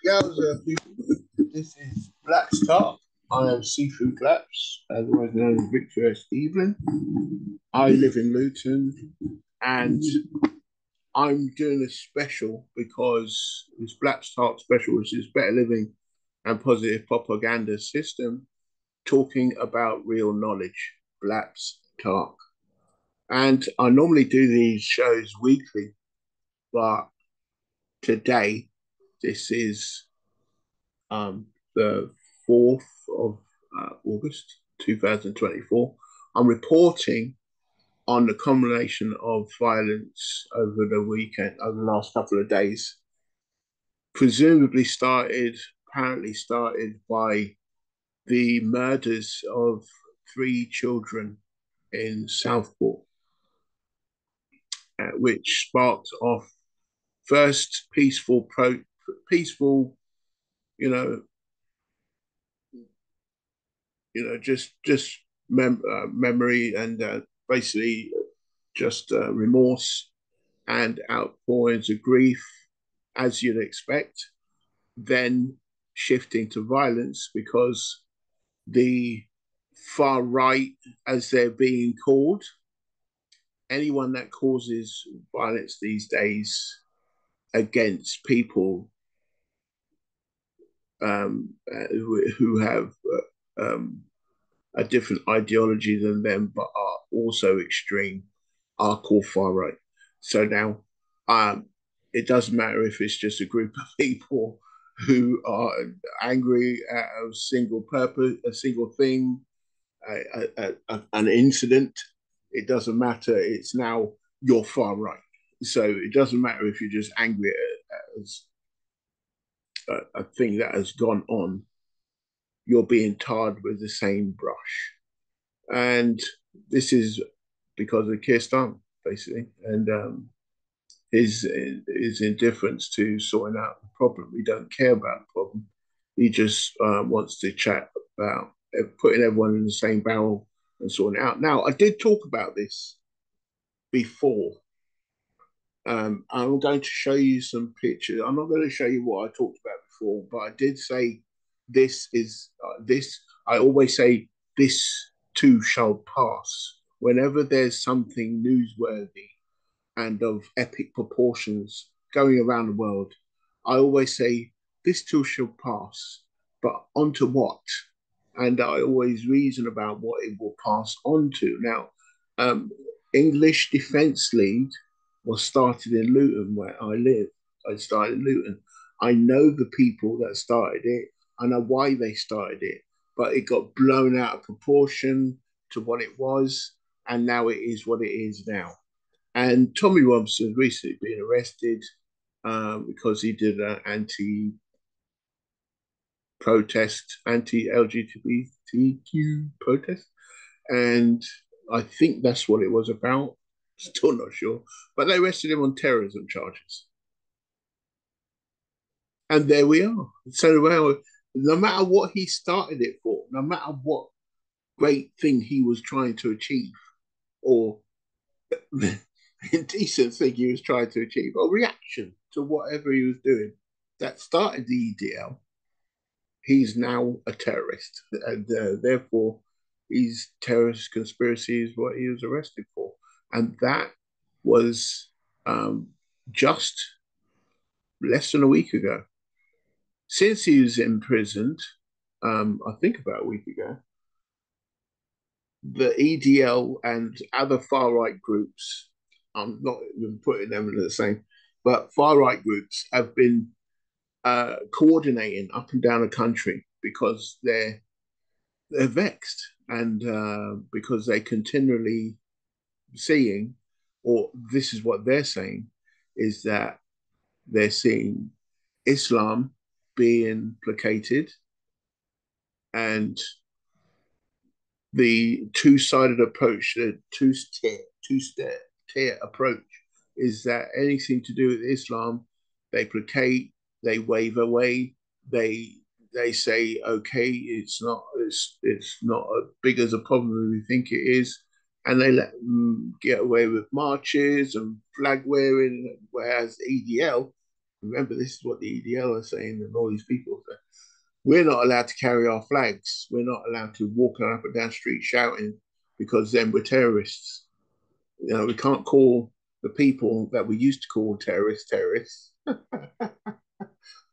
Yeah, this is BLAPPS TARK. I am Sifu BLAPPS, otherwise known as Victor S. Evelyn. I live in Luton, and I'm doing a special because it's BLAPPS TARK special, which is Better Living and Positive Propaganda System, talking about real knowledge, BLAPPS TARK. And I normally do these shows weekly, but today, this is the 4th of August 2024. I'm reporting on the combination of violence over the weekend, over the last couple of days, apparently started by the murders of 3 children in Southport, which sparked off first peaceful, you know, just memory and basically just remorse and outpourings of grief, as you'd expect, then shifting to violence because the far right, as they're being called, anyone that causes violence these days against people who have a different ideology than them, but are also extreme, are called far right. So now, it doesn't matter if it's just a group of people who are angry at a single purpose, a single thing, an incident. It doesn't matter. It's now you're far right. So it doesn't matter if you're just angry at a thing that has gone on. You're being tarred with the same brush. And this is because of Keir Starmer, basically, and his indifference to sorting out the problem. He don't care about the problem. He just wants to chat about putting everyone in the same barrel and sorting it out. Now, I did talk about this before. I'm going to show you some pictures. I'm not going to show you what I talked about before, but I did say this is this. I always say this too shall pass. Whenever there's something newsworthy and of epic proportions going around the world, I always say this too shall pass. But onto what? And I always reason about what it will pass on to. Now, English Defence League was started in Luton, where I live. I started in Luton. I know the people that started it. I know why they started it, but it got blown out of proportion to what it was, and now it is what it is now. And Tommy Robinson recently been arrested because he did an anti-LGBTQ protest, and I think that's what it was about. Still not sure, but they arrested him on terrorism charges, and there we are. So no matter what he started it for, no matter what great thing he was trying to achieve, or indecent thing he was trying to achieve, or reaction to whatever he was doing that started the EDL, he's now a terrorist, and therefore, his terrorist conspiracy is what he was arrested for, and that was just less than a week ago. Since he was imprisoned, I think about a week ago, the EDL and other far right groups, I'm not even putting them in the same, but far right groups have been coordinating up and down the country because they're vexed and because they continually seeing, or this is what they're saying, is that they're seeing Islam being placated and the two-sided approach, the two-tier approach, is that anything to do with Islam, they placate, they wave away, they say, okay, it's not as big as a problem as we think it is. and they let them get away with marches and flag wearing, whereas the EDL, remember this is what the EDL are saying, and all these people say, we're not allowed to carry our flags. We're not allowed to walk up and down the street shouting because then we're terrorists. You know, we can't call the people that we used to call terrorists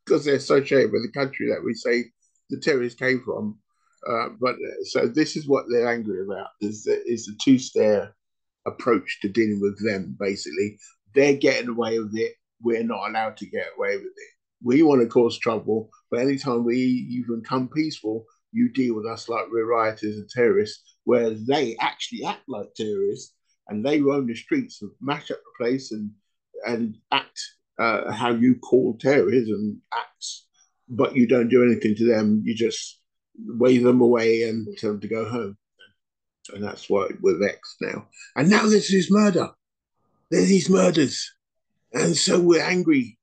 because they're associated with the country that we say the terrorists came from. But so this is what they're angry about: is the two-stare approach to dealing with them. Basically, they're getting away with it. We're not allowed to get away with it. We want to cause trouble, but anytime we even come peaceful, you deal with us like we're rioters and terrorists, whereas they actually act like terrorists and they roam the streets and mash up the place and act how you call terrorism acts, but you don't do anything to them. You just wave them away and tell them to go home. And that's why we're vexed now. And now there's this murder. There's these murders. And so we're angry.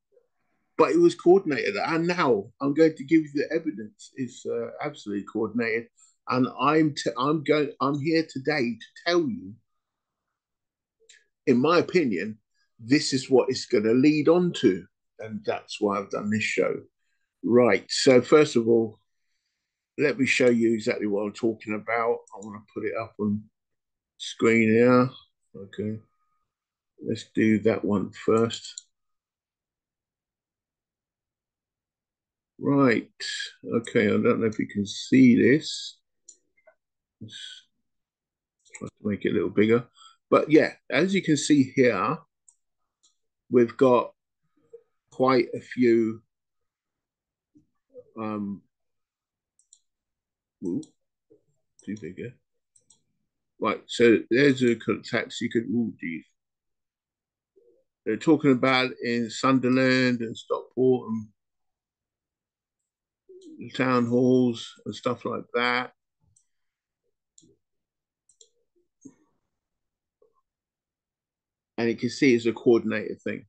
But it was coordinated. And now I'm going to give you the evidence. It's absolutely coordinated. And I'm here today to tell you, in my opinion, this is what it's going to lead on to. And that's why I've done this show. Right. So first of all, let me show you exactly what I'm talking about. I want to put it up on screen here. Okay. Let's do that one first. Right. Okay. I don't know if you can see this. Let's try to make it a little bigger. But yeah, as you can see here, we've got quite a few ooh, too bigger. Right, so there's a contacts you could geez. They're talking about in Sunderland and Stockport and the town halls and stuff like that. And you can see it's a coordinated thing.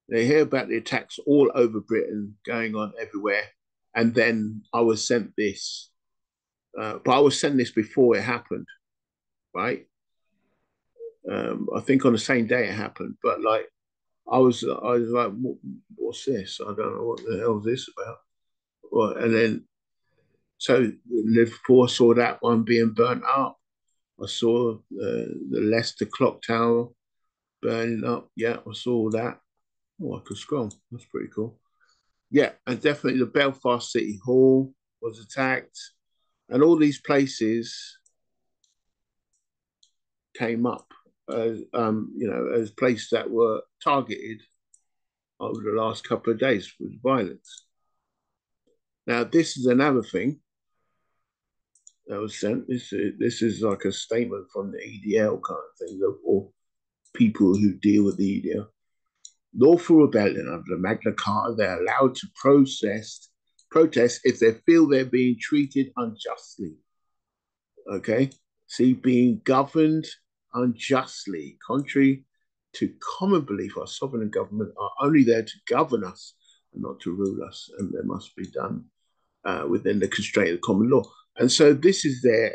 They hear about the attacks all over Britain going on everywhere. And then I was sent this, but I was sent this before it happened, right? I think on the same day it happened, but like I was like, what's this? I don't know what the hell is this about. Well, and then so Liverpool, I saw that one being burnt up. I saw the Leicester clock tower burning up. Yeah, I saw that. Oh, I could scroll. That's pretty cool. Yeah, and definitely the Belfast City Hall was attacked, and all these places came up as as places that were targeted over the last couple of days with violence. Now, this is another thing that was sent. This is like a statement from the EDL kind of thing, or people who deal with the EDL. Lawful rebellion under the Magna Carta, they're allowed to protest if they feel they're being treated unjustly. Okay? See, being governed unjustly, contrary to common belief, our sovereign government are only there to govern us and not to rule us, and they must be done within the constraint of common law. And so this is their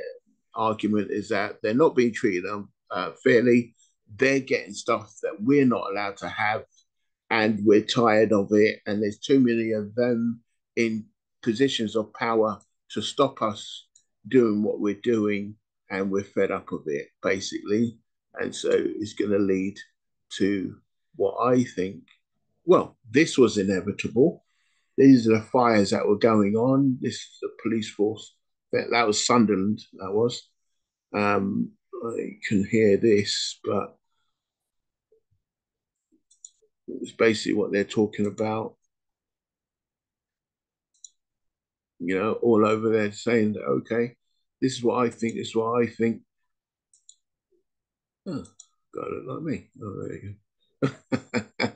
argument, is that they're not being treated fairly. They're getting stuff that we're not allowed to have, and we're tired of it. And there's too many of them in positions of power to stop us doing what we're doing, and we're fed up of it, basically. And so it's going to lead to what I think, well, this was inevitable. These are the fires that were going on. This is the police force. That was Sunderland, that was. I can hear this, but it's basically what they're talking about. You know, all over there saying that, okay, this is what I think, this is what I think. Oh, got it like me. Oh, there you go.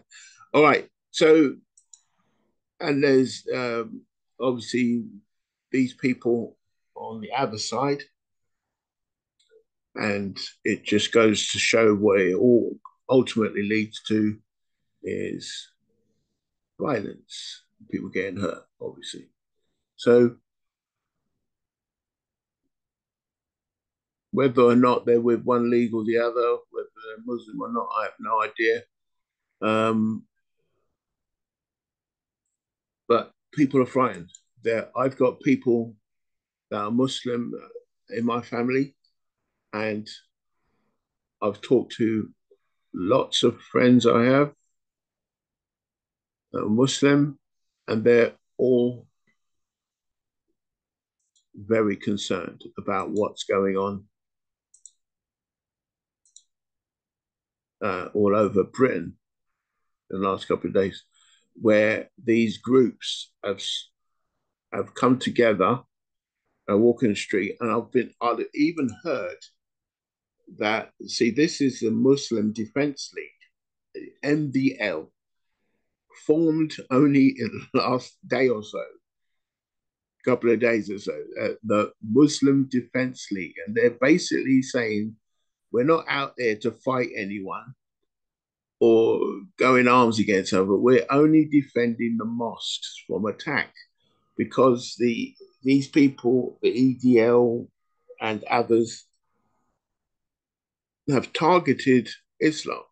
All right. So, and there's obviously these people on the other side, and it just goes to show what it all ultimately leads to is violence, people getting hurt, obviously. So Whether or not they're with one league or the other, whether they're Muslim or not, I have no idea. Um, but people are frightened. I've got people that are Muslim in my family, and I've talked to lots of friends I have that are Muslim, and they're all very concerned about what's going on all over Britain in the last couple of days, where these groups have come together and walking the street, and I've even heard that, see, this is the Muslim Defense League, MDL, formed only in the last day or so, couple of days or so, the Muslim Defense League, and they're basically saying we're not out there to fight anyone or go in arms against other. We're only defending the mosques from attack because these people, the EDL and others, have targeted Islam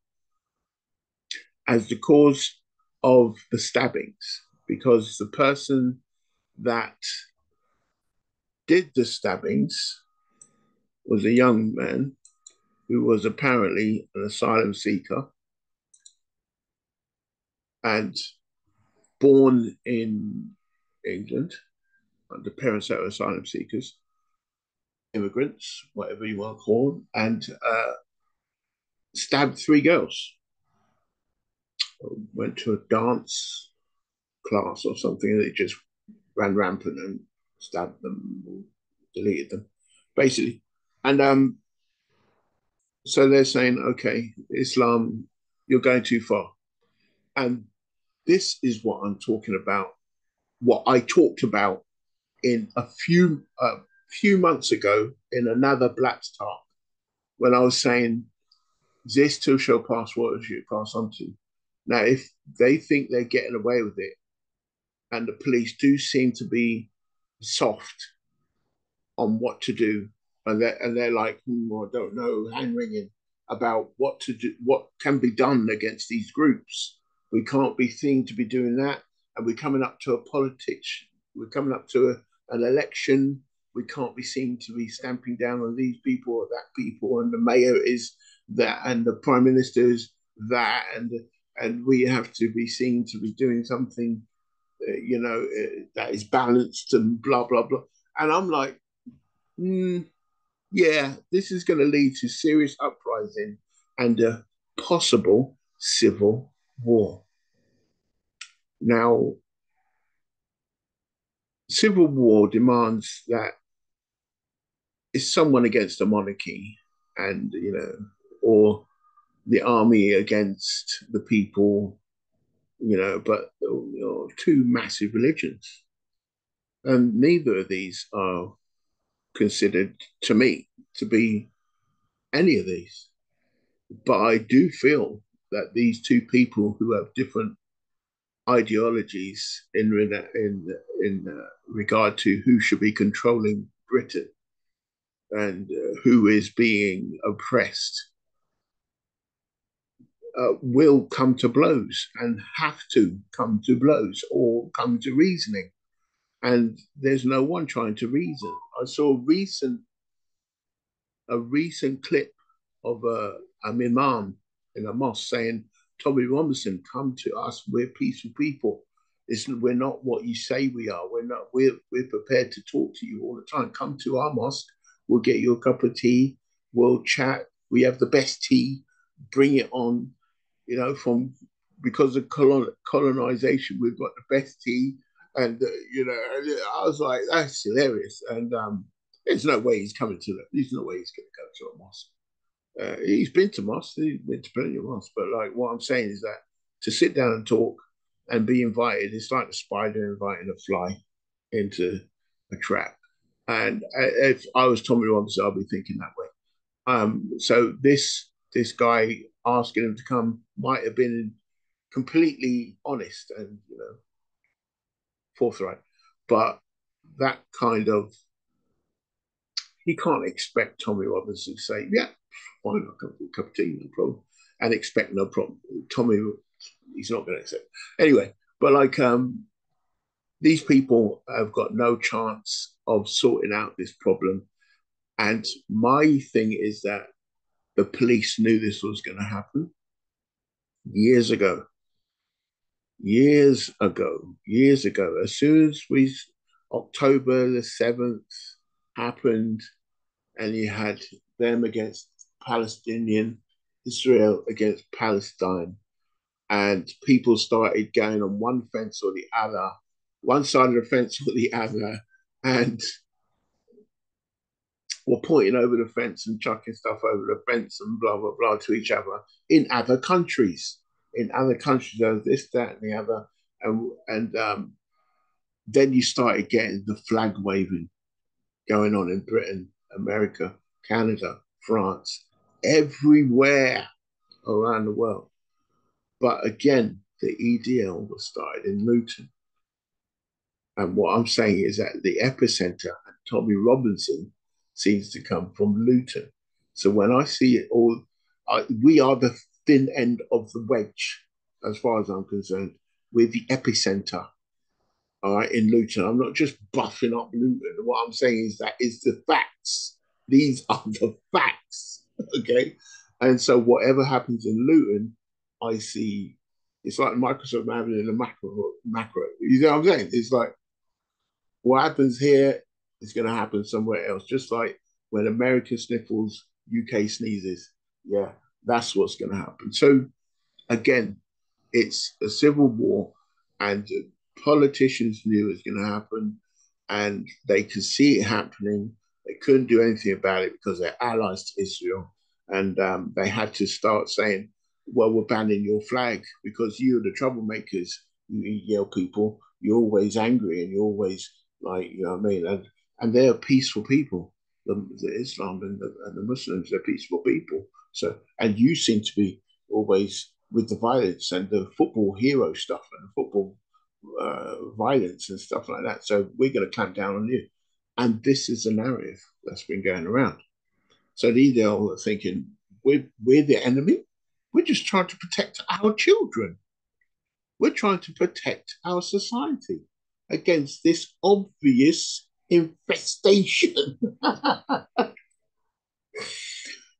as the cause of the stabbings because the person that did the stabbings was a young man who was apparently an asylum seeker and born in England. The parents that were asylum seekers, immigrants, whatever you want to call them, and stabbed three girls. Went to a dance class or something, and they just ran rampant and stabbed them, deleted them, basically. And so they're saying, okay, Islam, you're going too far. And this is what I'm talking about, what I talked about in a few months ago in another BLAPPS talk, when I was saying this too shall pass, what it should pass on to. Now, if they think they're getting away with it, and the police do seem to be soft on what to do, and they're like, I don't know, hand wringing about what to do, what can be done against these groups. We can't be seen to be doing that, and we're coming up to a politics. We're coming up to an election. We can't be seen to be stamping down on these people or that people, and the mayor is that, and the prime minister is that, and we have to be seen to be doing something, that is balanced and blah blah blah. And I'm like, yeah, this is going to lead to serious uprising and a possible civil war. Now, civil war demands that it's someone against the monarchy, and or the army against the people, but two massive religions, and neither of these are considered to me to be any of these. But I do feel that these two people who have different ideologies in regard to who should be controlling Britain and who is being oppressed will come to blows and have to come to blows or come to reasoning. And there's no one trying to reason. I saw a recent clip of an imam in a mosque saying, Tommy Robinson, come to us. We're peaceful people. We're not what you say we are. We're not. We're prepared to talk to you all the time. Come to our mosque. We'll get you a cup of tea. We'll chat. We have the best tea. Bring it on. From because of colonization, we've got the best tea. And I was like, that's hilarious. And there's no way he's coming to that. There's no way he's going to go to a mosque. He's been to mosques. He's been to plenty of mosques. But like what I'm saying is that to sit down and talk and be invited, it's like a spider inviting a fly into a trap. And if I was Tommy Robinson, I'd be thinking that way. So this guy asking him to come might have been completely honest and forthright, but that kind of he can't expect Tommy Robinson to say, yeah, fine, I'll come for a cup of tea, no problem, and expect no problem. Tommy, he's not going to accept. Anyway, but like these people have got no chance of sorting out this problem. And my thing is that the police knew this was going to happen years ago, years ago. As soon as October the 7th happened, and you had them against Palestinian, Israel against Palestine, and people started going on one fence or the other, one side of the fence or the other, and were pointing over the fence and chucking stuff over the fence and blah blah blah to each other in other countries. In other countries, there's this, that, and the other, and then you started getting the flag waving going on in Britain, America, Canada, France, everywhere around the world. But again, the EDL was started in Luton. And what I'm saying is that the epicenter and Tommy Robinson seems to come from Luton. So when I see it all, we are the thin end of the wedge, as far as I'm concerned. We're the epicenter, all right, in Luton. I'm not just buffing up Luton. What I'm saying is that is the facts. These are the facts, okay? And so whatever happens in Luton, I see. It's like Microsoft having in a macro. You know what I'm saying? It's like what happens here is going to happen somewhere else. Just like when America sniffles, UK sneezes. Yeah, that's what's going to happen. So again, it's a civil war, and politicians knew it was going to happen, and they could see it happening. They couldn't do anything about it because they're allies to Israel, and they had to start saying, "Well, we're banning your flag because you're the troublemakers. You yell people. You're always angry, and you're always like, you know what I mean." And they're peaceful people. The Islam and the Muslims, they're peaceful people. So, and you seem to be always with the violence and the football hero stuff and the football violence and stuff like that. So we're going to clamp down on you. And this is the narrative that's been going around. So these are thinking, we're the enemy. We're just trying to protect our children. We're trying to protect our society against this obvious infestation.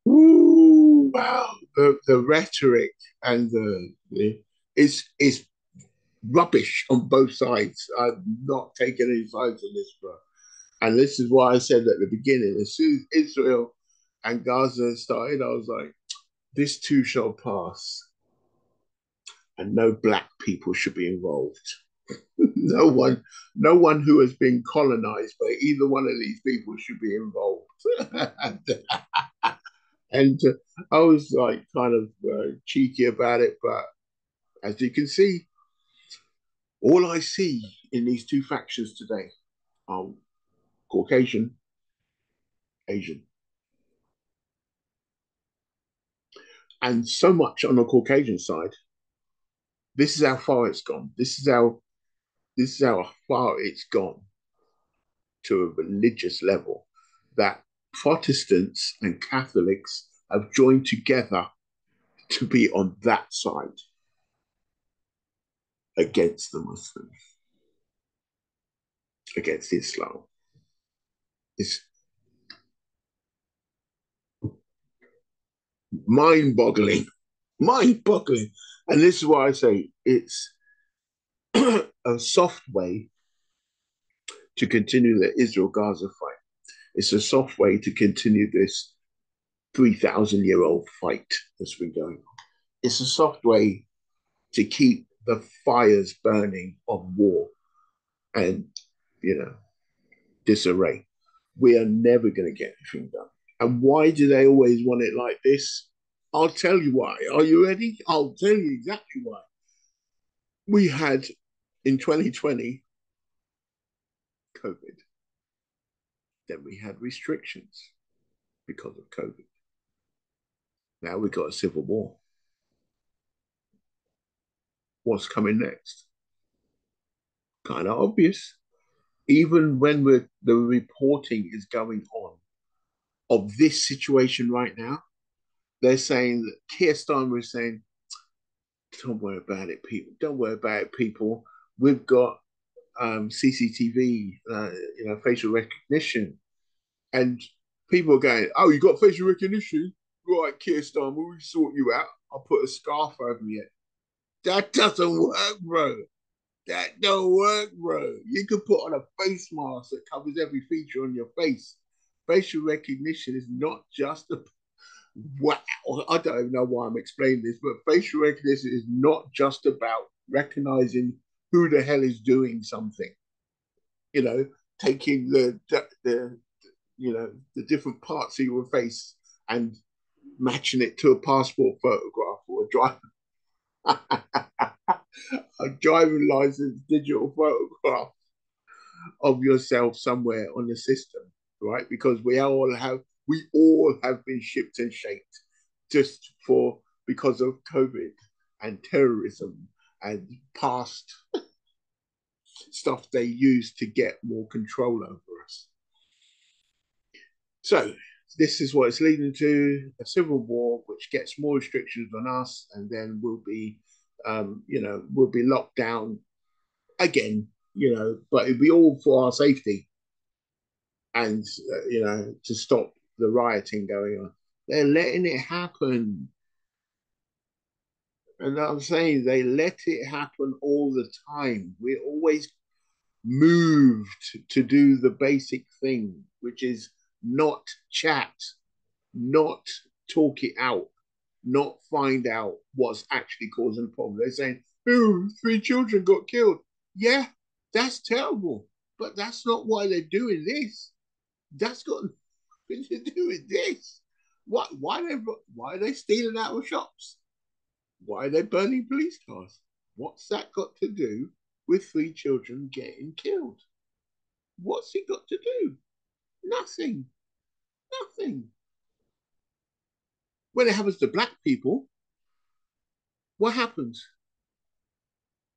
Ooh, wow. The rhetoric and the is rubbish on both sides. I'm not taking any sides on this, bro. And this is why I said at the beginning, as soon as Israel and Gaza started, I was like, this too shall pass. And no black people should be involved. No one who has been colonized by either one of these people should be involved. and I was like kind of cheeky about it, but as you can see, all I see in these two factions today are Caucasian, Asian, and so much on the Caucasian side. This is how far it's gone. This is how far it's gone to a religious level that Protestants and Catholics have joined together to be on that side against the Muslims, against Islam. It's mind-boggling, mind-boggling. And this is why I say it's a soft way to continue the Israel-Gaza fight. It's a soft way to continue this 3,000-year-old fight that's been going on. It's a soft way to keep the fires burning of war and, you know, disarray. We are never going to get anything done. And why do they always want it like this? I'll tell you why. Are you ready? I'll tell you exactly why. We had in 2020 COVID. Then we had restrictions because of COVID. Now we got a civil war. What's coming next? Kind of obvious. Even when the reporting is going on, of this situation right now. They're saying that Keir Starmer was saying, don't worry about it, people. Don't worry about it, people. We've got CCTV, facial recognition. And people are going, oh, you got facial recognition? Right, Keir Starmer, we'll sort you out. I'll put a scarf over you. That doesn't work, bro. That don't work, bro. You can put on a face mask that covers every feature on your face. Facial recognition is not just a wow. I don't even know why I'm explaining this, but facial recognition is not just about recognizing who the hell is doing something. You know, taking the different parts of your face and matching it to a passport photograph or a driving license digital photograph of yourself somewhere on the system, right? Because we all have been shipped and shaped just for because of COVID and terrorism and past stuff they use to get more control over us. So this is what it's leading to: a civil war, which gets more restrictions on us, and then we'll be locked down again. But it'll be all for our safety and to stop the rioting going on. They're letting it happen, and I'm saying they let it happen all the time. We're always moved to do the basic thing, which is not chat, not talk it out, not find out what's actually causing the problem. They're saying, oh, 3 children got killed. Yeah, that's terrible. But that's not why they're doing this. That's got nothing to do with this. Why are they stealing out of shops? Why are they burning police cars? What's that got to do with 3 children getting killed? What's it got to do? Nothing. Nothing. When it happens to black people, what happens?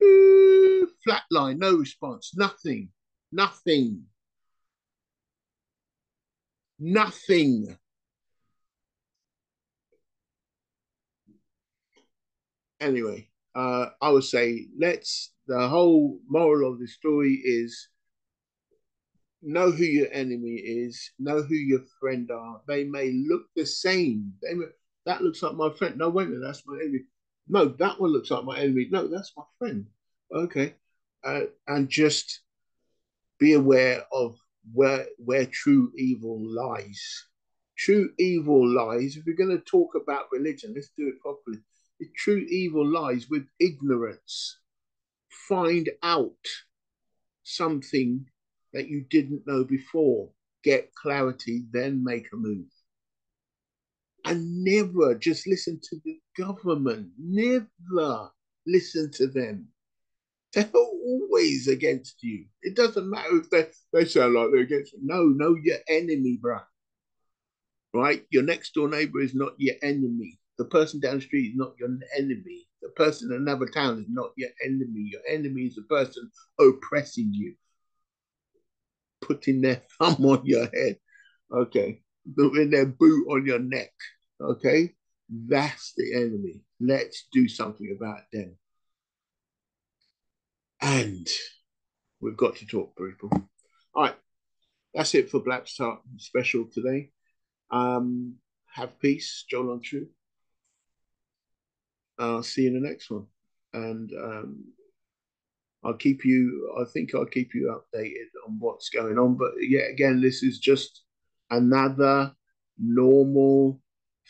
Flatline, no response, nothing, nothing, nothing. Anyway, I would say the whole moral of the story is know who your enemy is, know who your friend are. They may look the same. That looks like my friend. No, wait a minute, that's my enemy. No, that one looks like my enemy. No, that's my friend. Okay. And just be aware of where true evil lies. True evil lies. If we're going to talk about religion, let's do it properly. The true evil lies with ignorance. Find out something that you didn't know before. Get clarity, then make a move. And never just listen to the government. Never listen to them. They're always against you. It doesn't matter if they sound like they're against you. No, know your enemy, bruh. Right? Your next door neighbor is not your enemy. The person down the street is not your enemy. The person in another town is not your enemy. Your enemy is the person oppressing you, putting their thumb on your head. Okay. Putting their boot on your neck. Okay. That's the enemy. Let's do something about them. And we've got to talk, people. All right. That's it for BLAPPS TARK Special today. Have peace, Joel on True. I'll see you in the next one. And I think I'll keep you updated on what's going on. But yet again, this is just another normal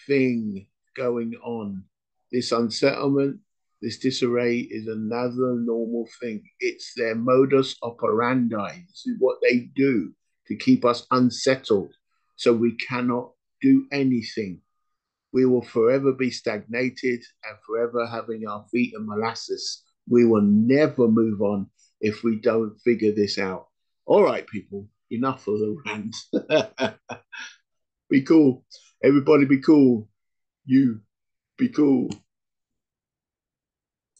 thing going on. This unsettlement, this disarray is another normal thing. It's their modus operandi. This is what they do to keep us unsettled so we cannot do anything. We will forever be stagnated and forever having our feet in molasses. We will never move on if we don't figure this out. All right, people, enough of the rant. Be cool. Everybody be cool. You be cool.